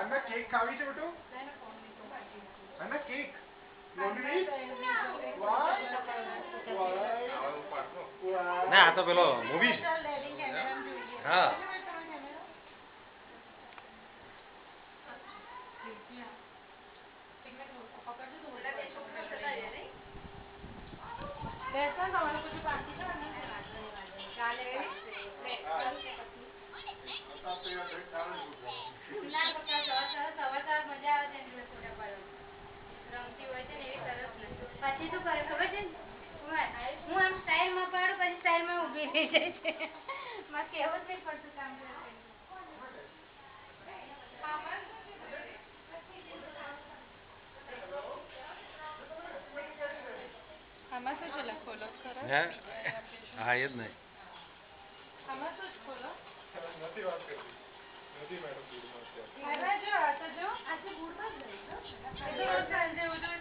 अन्ना cake खावी છે બેટો अन्ना cake ના આ તો પેલો મૂવી છે હા બેસા તમારે કોઈ પાર્ટી છે ને ચાલે ના પપ્પા સવા મજા આવે છે ફોટા પાડવાની રમતી હોય છે ને એવી સરસ ને પછી શું કરે ખબર છે હું આમ સ્ટાઇલમાં પાડું પછી સ્ટાઇલમાં ઊભી થઈ જાય છે મારે કહેવું જ નહીં પડતું કામ કરે આમાં શું છે લખોલો ખરો હા એ જ નહીં આમાં શું ખોલો નથી વાત કરતી નથી મેડમ જો આ તો જો આજે ગુડમાં જ લઈ લો